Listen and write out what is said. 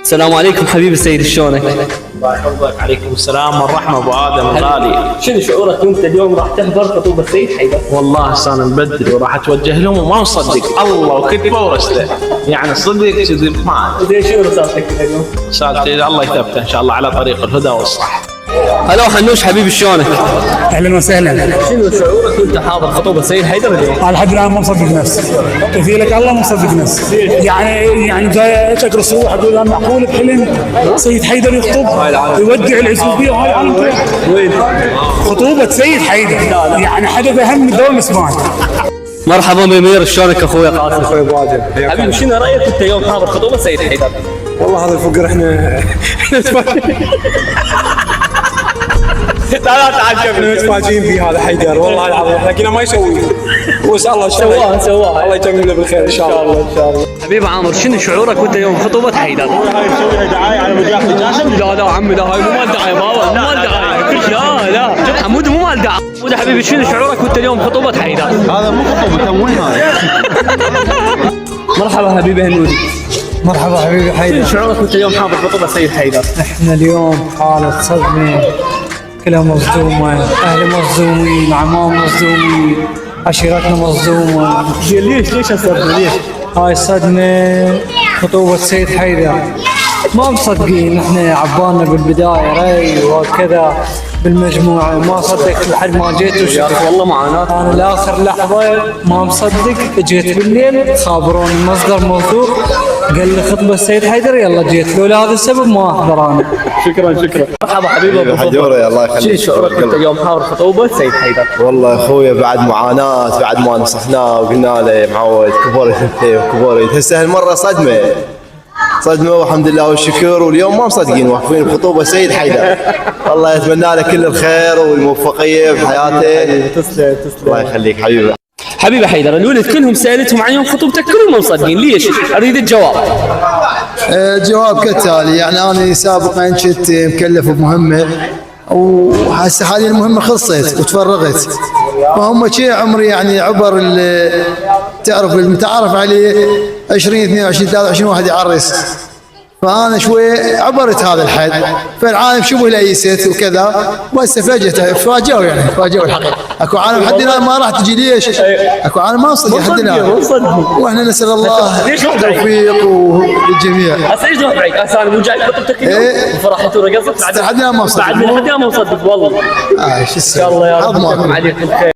السلام عليكم حبيبي سيد، شلونك؟ الله يحفظك. عليكم السلام والرحمة ابو ادم الغالي. شنو شعورك وانت اليوم راح تحضر خطوبة السيد حيدر؟ والله صار مبدري وراح اتوجه لهم وما مصدق الله وكتبه ورسله، يعني صدق كذي ما زين شنو رسالتك اليوم؟ صارت الله يثبته ان شاء الله على طريق الهدى والصح. هلا حنوش حبيبي شلونك؟ اهلا وسهلا. شنو شعورك وانت حاضر خطوبة السيد حيدر اليوم؟ انا لحد الان ما مصدق نفسي، كفيلك الله ما مصدق نفسي. يعني جاي اشكر الصبح اقول انا معقول بحلم سيد حيدر يخطب يودع العزوبيه وهاي العالم وين؟ خطوبه سيد حيدر، يعني حدث اهم من دور الاسبان. مرحبا بمير، شلونك اخويا قاسم؟ اخوي ابو ادم، حبيبي شنو رايك انت اليوم حاضر خطوبة السيد حيدر؟ والله هذا الفقر احنا لا تعجبني متفاجئين به هذا حيدر، والله العظيم احنا كنا ما يسوي، وان شاء الله سواها الله يتمم بالخير ان شاء الله ان شاء الله. حبيبي عامر، شنو شعورك وانت يوم خطوبة حيدر؟ هاي مسوي لها دعايه على مجاهد جاسم. لا عمي، لا هاي مو مال دعايه بابا، مو مال دعايه. لا حمود مو مال دعايه. حمود حبيبي شنو شعورك وانت اليوم خطوبة حيدر؟ هذا مو خطوبه تموين هذا. مرحبا حبيبي هنودي، مرحبا حبيبي شنو حيدر. شعورك وانت اليوم حاضر خطوبة سيد حيدر؟ احنا اليوم حاله صدمه، كلها مصدومه، اهلي مصدومين، عمام مصدومين، عشيرتنا مصدومه. ليش هالصدمة ليش؟ هاي الصدمه خطوبه سيد حيدر، ما مصدقين. احنا عبالنا بالبدايه ري وكذا بالمجموعه، ما صدقت لحد ما جيت وشفت. والله معاناة. انا لاخر لحظه ما مصدق، جيت بالليل خابروني مصدر موثوق قال لي خطبه السيد حيدر، يلا جيت. لولا هذا السبب ما احضر انا. شكرا. مرحبا حبيبي ابو حجوري، الله شنو يخليك. شعورك وانت اليوم حاضر خطوبة سيد حيدر؟ والله يا اخوي بعد معاناه، بعد ما نصحناه وقلنا له معود كبر هسه هالمره صدمه والحمد لله والشكر، واليوم ما مصدقين واقفين بخطوبه سيد حيدر. الله يتمنى له كل الخير والموفقيه بحياته. تسلم. الله يخليك حبيبي. حبيبي حيدر، الولد كلهم سالتهم عن يوم خطوبتك كلهم ما مصدقين، ليش؟ اريد الجواب. الجواب كالتالي، يعني أنا سابقا كنت مكلف بمهمة، وهسه حاليا المهمة خلصت وتفرغت، فهم شيء عمري يعني عبر تعرف المتعارف عليه 20 22 23 واحد يعرس، فأنا شوي عبرت هذا الحد، فالعالم شبه ليست وكذا، بس فاجئوا الحقيقة. اكو عالم حد الان ما راح تجي، ليش؟ اكو عالم ما صدق حد الان، واحنا نسال الله التوفيق للجميع. هسه ايش روح بعيد؟ هسه انا مو جاي خطبتك اليوم وفرحت ورقصت لحد الان ما مصدق، بعد من لحد ما مصدق والله. شو ان شاء الله يا رب السلام عليكم الخير.